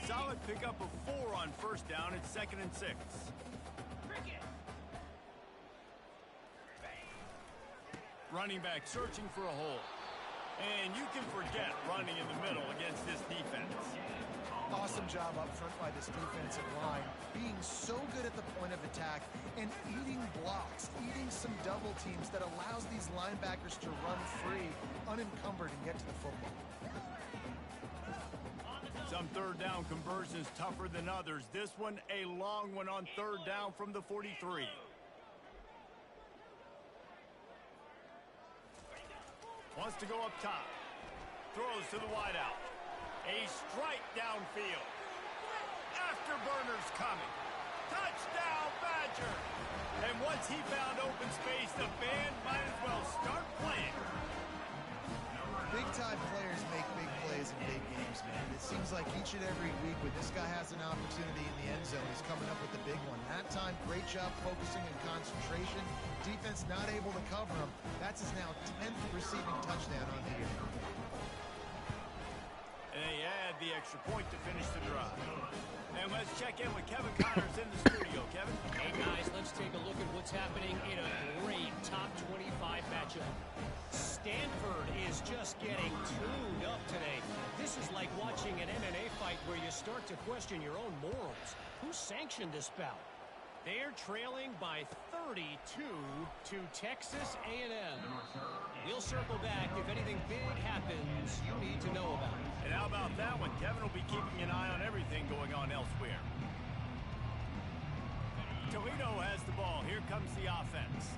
Solid pickup of 4 on 1st down. It's 2nd and 6. Running back searching for a hole. And you can forget running in the middle against this defense. Awesome job up front by this defensive line, being so good at the point of attack and eating blocks, eating some double teams that allows these linebackers to run free, unencumbered, and get to the football. Some 3rd down conversions tougher than others. This one, a long one on 3rd down from the 43. Wants to go up top. Throws to the wideout. A strike downfield. Afterburners coming. Touchdown, Badger. And once he found open space, the band might as well start playing. Big-time players make big plays in big games, man. It seems like each and every week when this guy has an opportunity in the end zone, he's coming up with the big one. That time, great job focusing and concentration. Defense not able to cover him. That's his now 10th receiving touchdown on the year. And they add the extra point to finish the drive. And let's check in with Kevin Connors in the studio. Kevin? Hey, guys, let's take a look at what's happening in a great top 25 matchup. Stanford is just getting tuned up today. This is like watching an MMA fight where you start to question your own morals. Who sanctioned this bout? They're trailing by 32 to Texas A&M. We'll circle back if anything big happens you need to know about. And how about that one? Kevin will be keeping an eye on everything going on elsewhere. Toledo has the ball. Here comes the offense.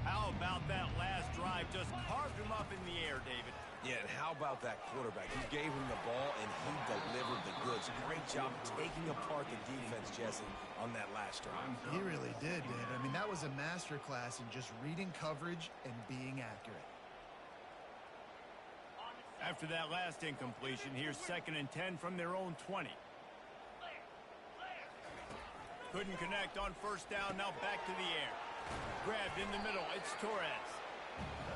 How about that last drive? Just carved him up in the air, David. Yeah, and how about that quarterback? He gave him the ball, and he delivered the goods. Great job taking apart the defense, Jesse, on that last drive. He really did, David. I mean, that was a masterclass in just reading coverage and being accurate. After that last incompletion, here's 2nd and 10 from their own 20. Couldn't connect on 1st down. Now back to the air. Grabbed in the middle. It's Torres.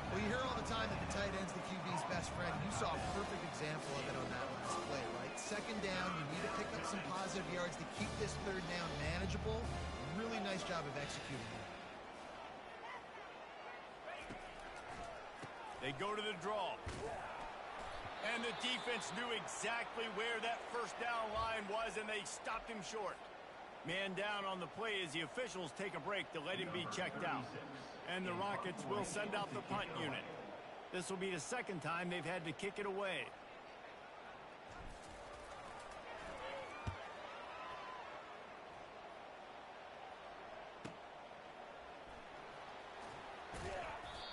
Well, you hear all the time that the tight end's the QB's best friend. You saw a perfect example of it on that last play, right? 2nd down, you need to pick up some positive yards to keep this 3rd down manageable. Really nice job of executing it. They go to the draw. And the defense knew exactly where that 1st down line was, and they stopped him short. Man down on the play as the officials take a break to let him be checked out. And the Rockets will send out the punt unit. This will be the 2nd time they've had to kick it away.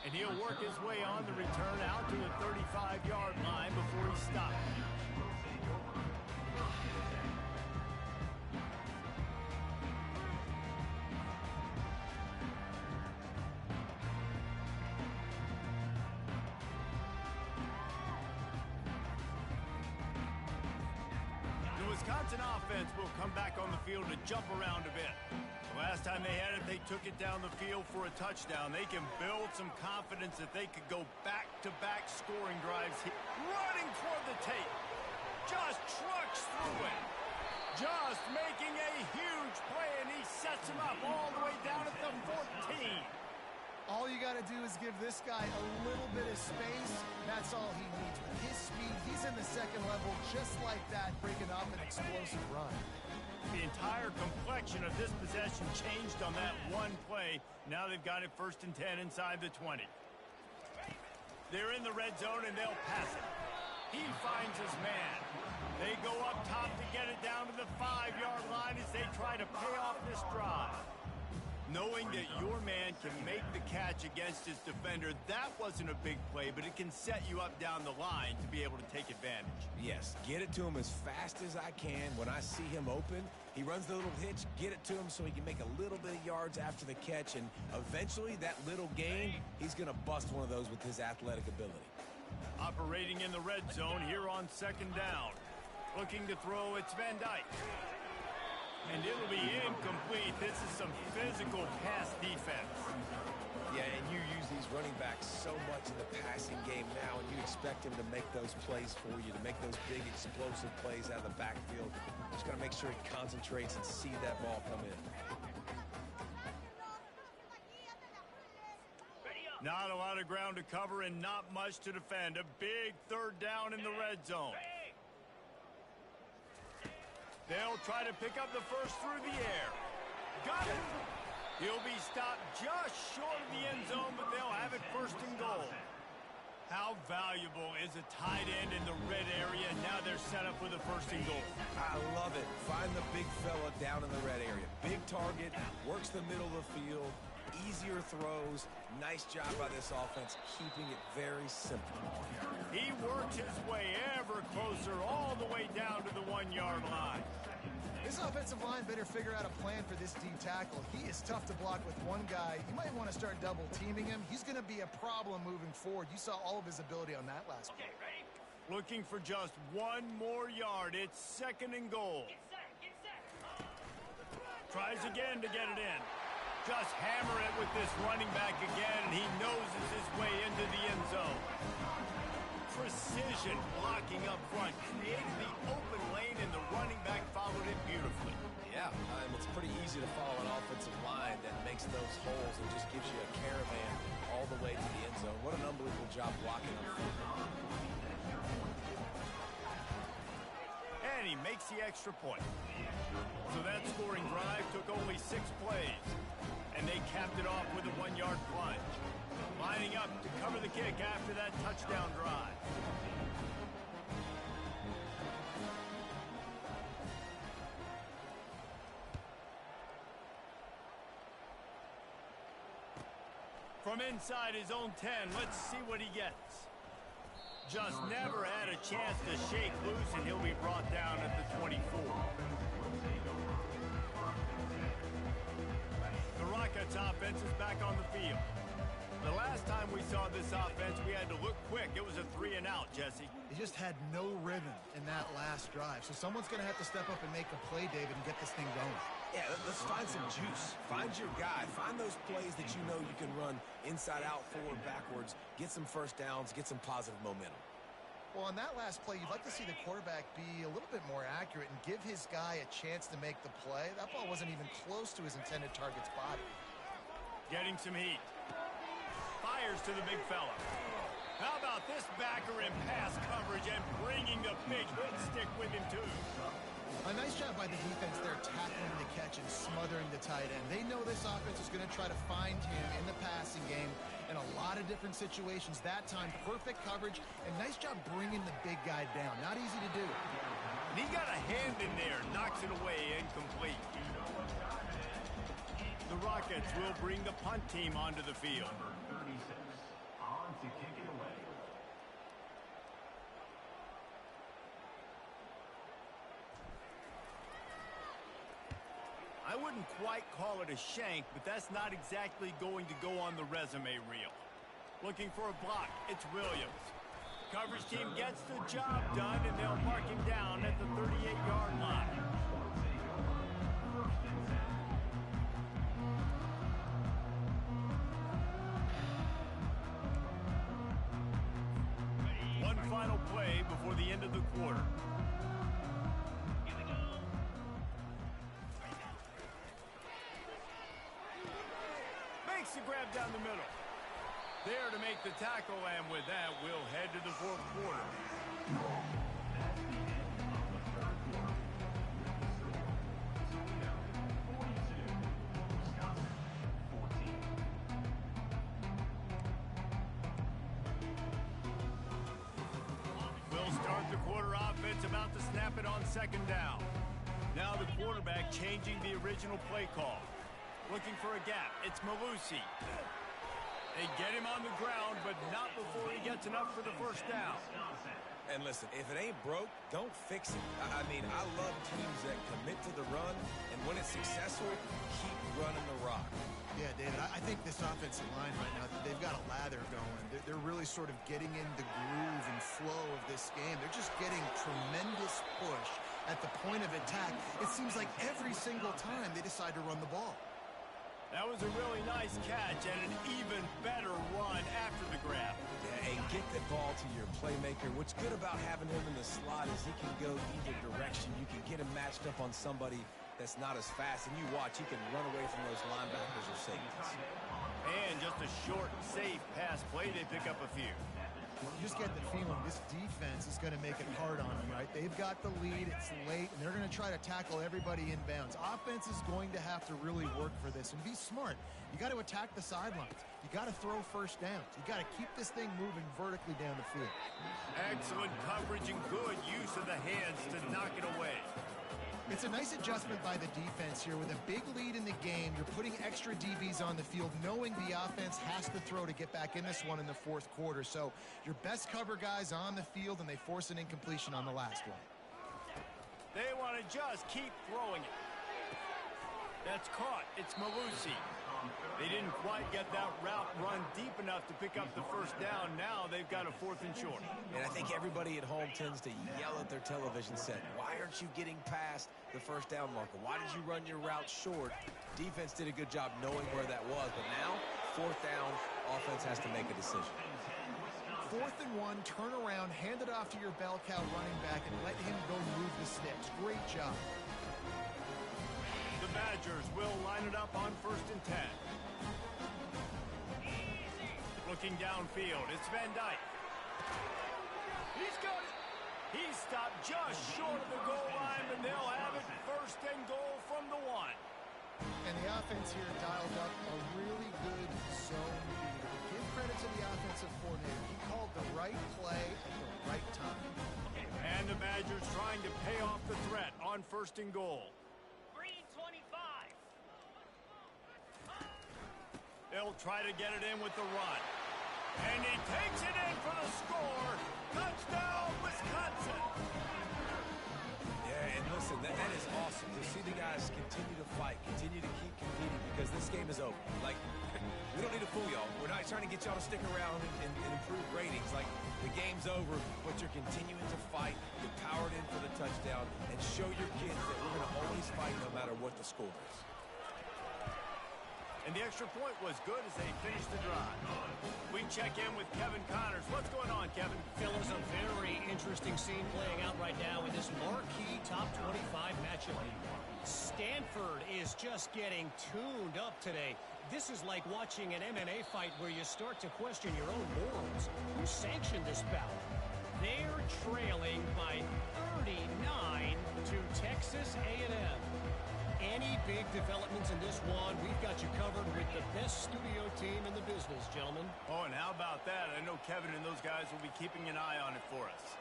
And he'll work his way on the return out to the 35-yard line before he stops. Wisconsin offense will come back on the field to jump around a bit. The last time they had it, they took it down the field for a touchdown. They can build some confidence that they could go back-to-back scoring drives. Running toward the tape. Just trucks through it. Just making a huge play, and he sets him up all the way down at the 14. All you got to do is give this guy a little bit of space. That's all he needs. With his speed, he's in the 2nd level just like that, breaking up an explosive run. The entire complexion of this possession changed on that one play. Now they've got it 1st and 10 inside the 20. They're in the red zone, and they'll pass it. He finds his man. They go up top to get it down to the 5-yard line as they try to pay off this drive. Knowing that your man can make the catch against his defender, that wasn't a big play, but it can set you up down the line to be able to take advantage. Yes, get it to him as fast as I can. When I see him open, he runs the little hitch, get it to him so he can make a little bit of yards after the catch, and eventually that little gain, he's going to bust one of those with his athletic ability. Operating in the red zone here on 2nd down. Looking to throw, it's Van Dyke. And it'll be incomplete. This is some physical pass defense. Yeah, and you use these running backs so much in the passing game now, and you expect him to make those plays for you, to make those big explosive plays out of the backfield. Just got to make sure he concentrates and see that ball come in. Not a lot of ground to cover and not much to defend. A big 3rd down in the red zone. They'll try to pick up the first through the air. Got it. He'll be stopped just short of the end zone, but they'll have it 1st and goal. How valuable is a tight end in the red area? Now they're set up with a 1st and goal. I love it. Find the big fella down in the red area. Big target, works the middle of the field, easier throws. Nice job by this offense, keeping it very simple. He works his way ever closer all the way down to the 1-yard line. This offensive line better figure out a plan for this D tackle. He is tough to block with one guy. You might want to start double teaming him. He's going to be a problem moving forward. You saw all of his ability on that last play. Looking for just one more yard. It's 2nd and goal. Tries again to get it in. Just hammer it with this running back again, and he noses his way into the end zone. Precision blocking up front, created the open lane, and the running back followed it beautifully. Yeah, it's pretty easy to follow an offensive line that makes those holes and just gives you a caravan all the way to the end zone. What an unbelievable job blocking up front. And he makes the extra point. So that scoring drive took only 6 plays. And they capped it off with a 1-yard plunge. Lining up to cover the kick after that touchdown drive. From inside his own 10, let's see what he gets. Just never had a chance to shake loose, and he'll be brought down at the 24. The Rockets offense is back on the field. The last time we saw this offense, we had to look quick. It was a 3-and-out, Jesse. They just had no rhythm in that last drive. So someone's going to have to step up and make a play, David, and get this thing going. Yeah, let's find some juice. Find your guy. Find those plays that you know you can run inside out, forward, backwards. Get some first downs. Get some positive momentum. Well, on that last play, you'd like to see the quarterback be a little bit more accurate and give his guy a chance to make the play. That ball wasn't even close to his intended target's body. Getting some heat. Fires to the big fella. How about this backer in pass coverage and bringing the big hit stick with him, too? A nice job by the defense there, tackling the catch and smothering the tight end. They know this offense is going to try to find him in the passing game in a lot of different situations. That time, perfect coverage, and nice job bringing the big guy down. Not easy to do. And he got a hand in there, knocks it away, incomplete. The Rockets will bring the punt team onto the field. I wouldn't quite call it a shank, but that's not exactly going to go on the resume reel. Looking for a block, it's Williams. Coverage team gets the job done, and they'll mark him down at the 38-yard line. One final play before the end of the quarter. Makes the grab down the middle. There to make the tackle, and with that, we'll head to the fourth quarter. We'll start the quarter offense about to snap it on second down. Now the quarterback changing the original play call. Looking for a gap. It's Malusi. They get him on the ground, but not before he gets enough for the first down. And listen, if it ain't broke, don't fix it. I mean, I love teams that commit to the run, and when it's successful, keep running the rock. Yeah, David, I think this offensive line right now, they've got a lather going. They're really sort of getting in the groove and flow of this game. They're just getting tremendous push at the point of attack. It seems like every single time they decide to run the ball. That was a really nice catch and an even better run after the grab. Yeah, and get the ball to your playmaker. What's good about having him in the slot is he can go either direction. You can get him matched up on somebody that's not as fast, and you watch, he can run away from those linebackers or safeties. And just a short, safe pass play, they pick up a few. You just get the feeling this defense is going to make it hard on them, right? They've got the lead, it's late, and they're going to try to tackle everybody inbounds. Offense is going to have to really work for this and be smart. You got to attack the sidelines. You got to throw first downs. You got to keep this thing moving vertically down the field. Excellent coverage and good use of the hands to knock it away. It's a nice adjustment by the defense here. With a big lead in the game, you're putting extra DBs on the field, knowing the offense has to throw to get back in this one in the fourth quarter. So your best cover guys on the field, and they force an incompletion on the last one. They want to just keep throwing it. That's caught. It's Malusi. They didn't quite get that route run deep enough to pick up the first down. Now they've got a 4th and short. And I think everybody at home tends to yell at their television set, why aren't you getting past the first down marker? Why did you run your route short? Defense did a good job knowing where that was, but now, 4th down, offense has to make a decision. 4th and 1, turn around, hand it off to your bell cow running back, and let him go move the sticks. Great job. The Badgers will line it up on 1st and 10. Looking downfield, it's Van Dyke. He's got it. He's stopped just short of the goal line, and they'll have it 1st and goal offense here dialed up a really good zone beat. Give credit to the offensive coordinator. He called the right play at the right time. And the Badgers trying to pay off the threat on 1st and goal. Green 25. They'll try to get it in with the run. And he takes it in for the score. Touchdown, Wisconsin. Yeah, and listen, that is awesome to see the guys continue to fight, continue to keep competing, because this game is over. Like, we don't need to fool y'all. We're not trying to get y'all to stick around and improve ratings. Like, the game's over, but you're continuing to fight. You're powered in for the touchdown, and show your kids that we're going to always fight no matter what the score is. And the extra point was good as they finished the drive. We check in with Kevin Connors. What's going on, Kevin? Fellas, a very interesting scene playing out right now in this marquee top 25 matchup. Stanford is just getting tuned up today. This is like watching an MMA fight where you start to question your own morals. Who sanctioned this bout? They're trailing by 39 to Texas A&M. Any big developments in this one, we've got you covered with the best studio team in the business, gentlemen. Oh, and how about that? I know Kevin and those guys will be keeping an eye on it for us.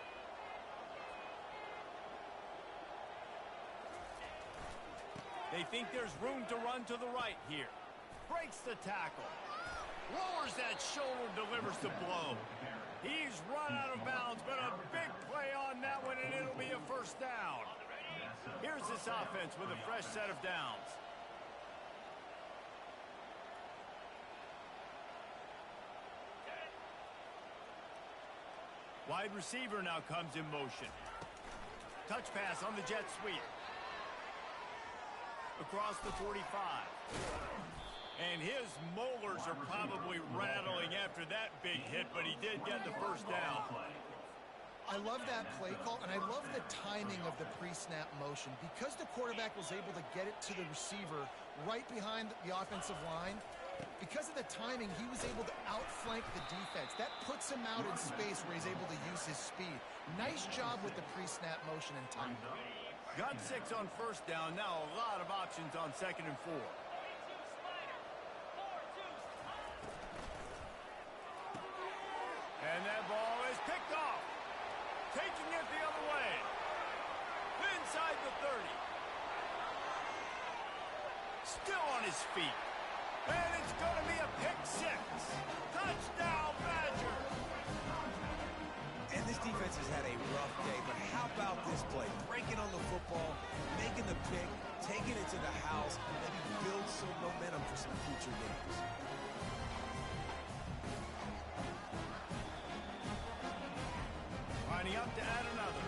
They think there's room to run to the right here. Breaks the tackle. Lowers that shoulder, delivers the blow. He's run out of bounds, but a big play on that one, and it'll be a 1st down. Here's this offense with a fresh set of downs. Wide receiver now comes in motion. Touch pass on the jet sweep. Across the 45. And his molars are probably rattling after that big hit, but he did get the 1st down. I love that play call, and I love the timing of the pre-snap motion. Because the quarterback was able to get it to the receiver right behind the offensive line, because of the timing, he was able to outflank the defense. That puts him out in space where he's able to use his speed. Nice job with the pre-snap motion and timing. Got 6 on 1st down. Now a lot of options on 2nd and 4. And that ball is picked off. Taking it the other way. Inside the 30. Still on his feet. And it's going to be a pick 6. Touchdown, Badger. And this defense has had a rough day, but how about this play? Breaking on the football, making the pick, taking it to the house, maybe build some momentum for some future games. Lining up to add another.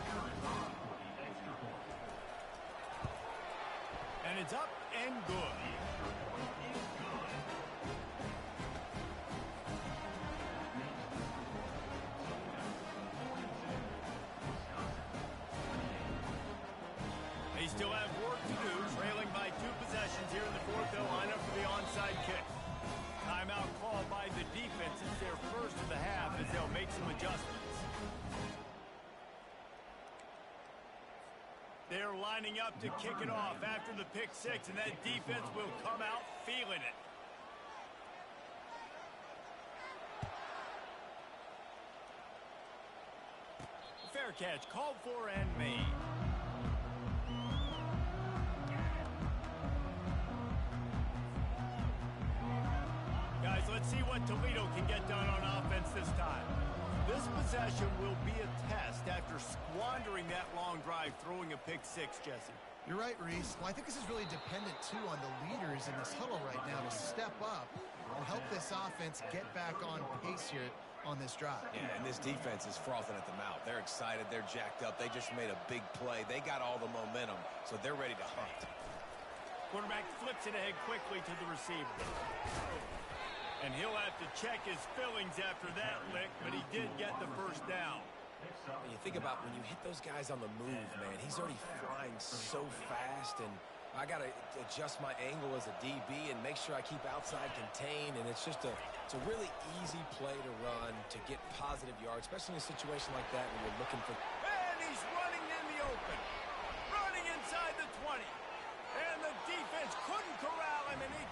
And it's up and good. They still have work to do, trailing by 2 possessions here in the 4th. They'll line up for the onside kick. Timeout called by the defense. It's their 1st of the half as they'll make some adjustments. They're lining up to kick it off after the pick 6, and that defense will come out feeling it. Fair catch, called for and made. Guys, let's see what Toledo can get done on offense this time. This possession will be a test after squandering that long drive, throwing a pick 6, Jesse. You're right, Reese. Well, I think this is really dependent, too, on the leaders in this huddle right now to step up and help this offense get back on pace here on this drive. Yeah, and this defense is frothing at the mouth. They're excited. They're jacked up. They just made a big play. They got all the momentum, so they're ready to hunt. Quarterback flips it ahead quickly to the receiver. And he'll have to check his fillings after that lick, but he did get the 1st down. And you think about when you hit those guys on the move, man, he's already flying so fast, and I got to adjust my angle as a DB and make sure I keep outside contained, and it's just it's a really easy play to run to get positive yards, especially in a situation like that when you're looking for... And he's running in the open. Running inside the 20. And the defense couldn't corral him, and he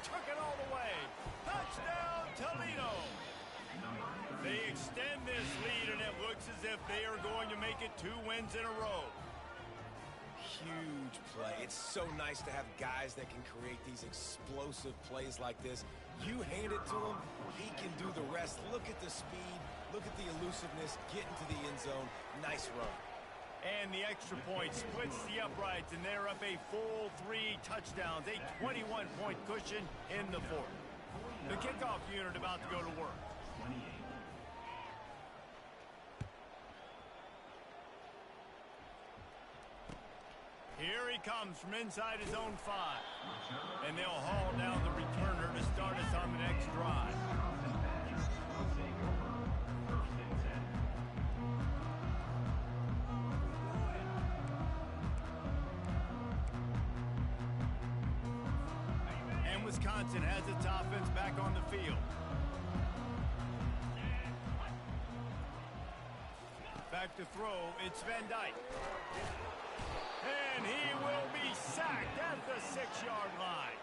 as if they are going to make it 2 wins in a row. Huge play. It's so nice to have guys that can create these explosive plays like this. You hand it to him, he can do the rest. Look at the speed, look at the elusiveness, get into the end zone. Nice run. And the extra point splits the uprights, and they're up a full 3 touchdowns, a 21-point cushion in the fourth. The kickoff unit about to go to work. Here he comes from inside his own 5. And they'll haul down the returner to start us on the next drive. And Wisconsin has its offense back on the field. Back to throw, it's Van Dyke. And he will be sacked at the 6-yard line.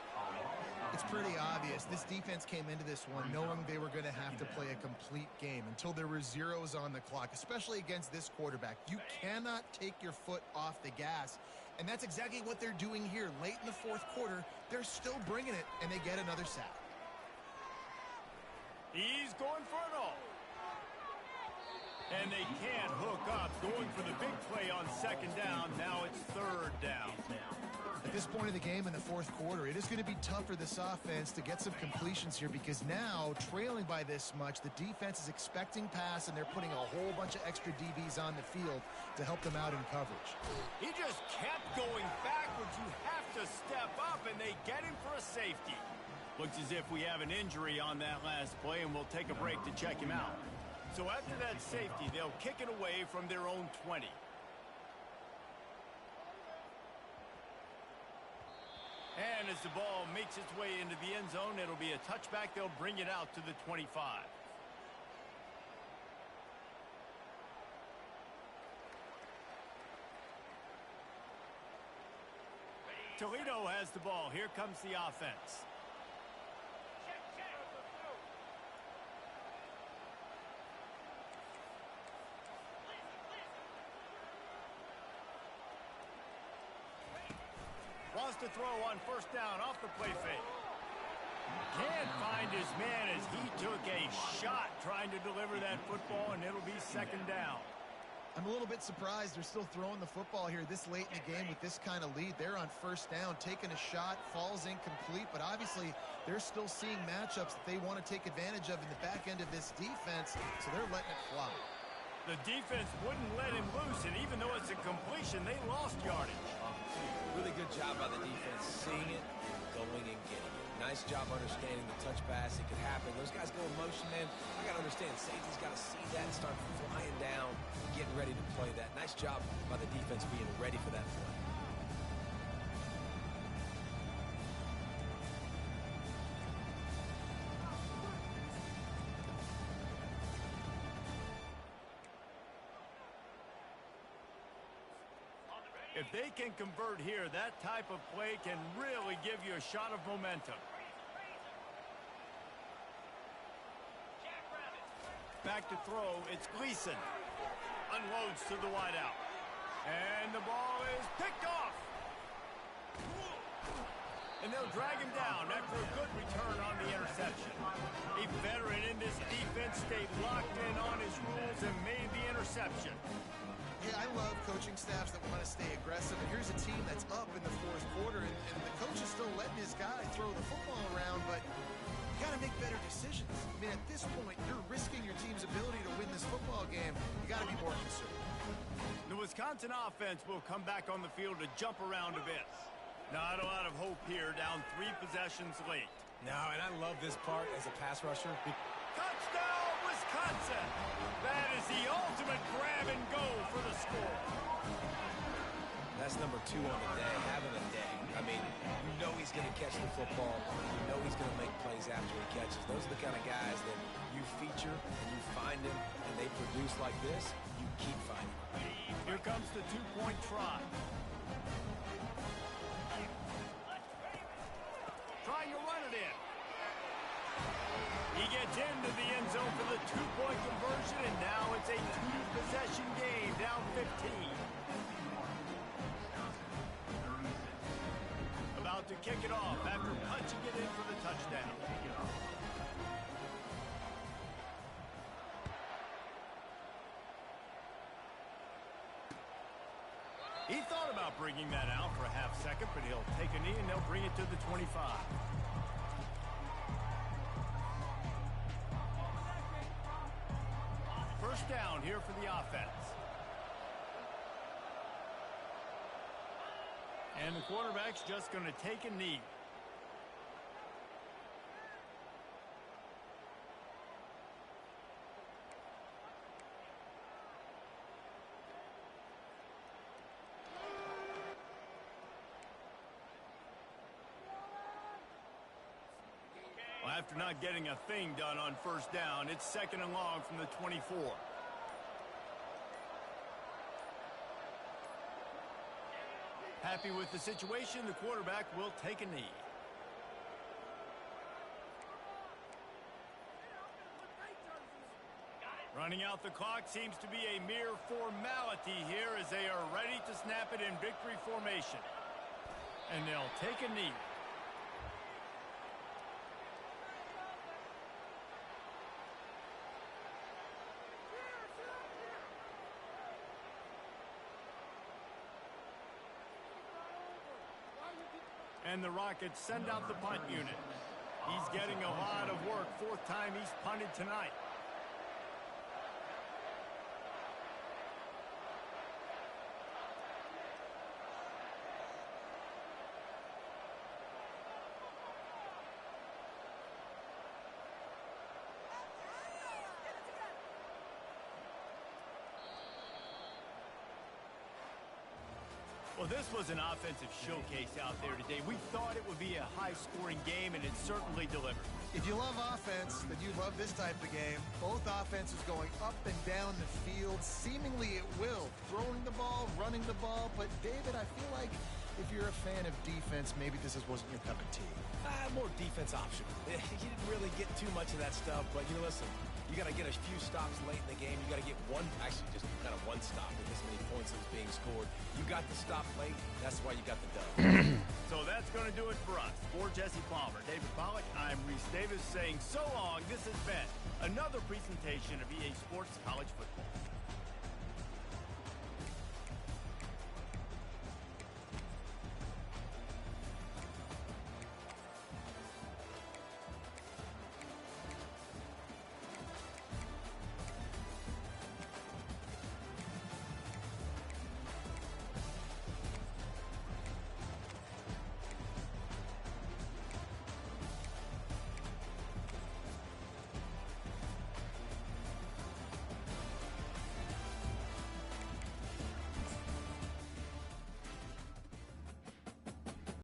It's pretty obvious. This defense came into this one knowing they were going to have to play a complete game until there were zeros on the clock, especially against this quarterback. You cannot take your foot off the gas, and that's exactly what they're doing here. Late in the fourth quarter, they're still bringing it, and they get another sack. He's going for it all. And they can't hook up, going for the big play on 2nd down. Now it's 3rd down. At this point of the game in the fourth quarter, it is going to be tough for this offense to get some completions here because now, trailing by this much, the defense is expecting pass, and they're putting a whole bunch of extra DBs on the field to help them out in coverage. He just kept going backwards. You have to step up, and they get him for a safety. Looks as if we have an injury on that last play, and we'll take a break to check him out. So after that safety, they'll kick it away from their own 20. And as the ball makes its way into the end zone, it'll be a touchback. They'll bring it out to the 25. Toledo has the ball. Here comes the offense. Wants to throw on 1st down off the play fake. Can't find his man as he took a shot trying to deliver that football, and it'll be 2nd down. I'm a little bit surprised they're still throwing the football here this late in the game with this kind of lead. They're on 1st down, taking a shot, falls incomplete, but obviously they're still seeing matchups that they want to take advantage of in the back end of this defense, so they're letting it fly. The defense wouldn't let him loose, and even though it's a completion, they lost yardage. Really good job by the defense seeing it, going and getting it. Nice job understanding the touch pass. It could happen. Those guys go in motion, man. I got to understand, safety's got to see that and start flying down, getting ready to play that. Nice job by the defense being ready for that play. If they can convert here, that type of play can really give you a shot of momentum. Back to throw, it's Gleason. Unloads to the wideout. And the ball is picked off. And they'll drag him down after a good return on the interception. A veteran in this defense stayed locked in on his rules and made the interception. Hey, I love coaching staffs that want to stay aggressive, and here's a team that's up in the fourth quarter, and the coach is still letting his guy throw the football around, but you got to make better decisions. I mean, at this point, you're risking your team's ability to win this football game. You got to be more conservative. The Wisconsin offense will come back on the field to jump around a bit. Not a lot of hope here, down 3 possessions late. No, and I love this part as a pass rusher. Touchdown, Wisconsin! That is the ultimate grab and go for the score. That's number 2 on the day, having a day. I mean, you know he's going to catch the football. You know he's going to make plays after he catches. Those are the kind of guys that you feature and you find them and they produce like this, you keep finding them. Here comes the 2-point try. Trying to run it in. He gets into the end zone for the 2-point conversion, and now it's a 2-possession to kick it off after punching it in for the touchdown. He thought about bringing that out for a half second, but he'll take a knee and they'll bring it to the 25. First down here for the offense. And the quarterback's just going to take a knee. Well, after not getting a thing done on first down, it's 2nd and long from the 24. Happy with the situation, the quarterback will take a knee. Running out the clock seems to be a mere formality here as they are ready to snap it in victory formation. And they'll take a knee. And the Rockets send out the punt unit. He's getting a lot of work. 4th time he's punted tonight. Well, this was an offensive showcase out there today. We thought it would be a high-scoring game, and it certainly delivered. If you love offense, then you love this type of game. Both offenses going up and down the field, seemingly at will. Throwing the ball, running the ball. But, David, I feel like if you're a fan of defense, maybe this wasn't your cup of tea. More defense option. You didn't really get too much of that stuff, but, you know, listen, you got to get a few stops late in the game. You got to get one, actually just kind of one stop with this many points that was being scored. You got the stop late. That's why you got the dub. So that's going to do it for us. For Jesse Palmer, David Pollack, I'm Reese Davis saying so long. This has been another presentation of EA Sports College Football.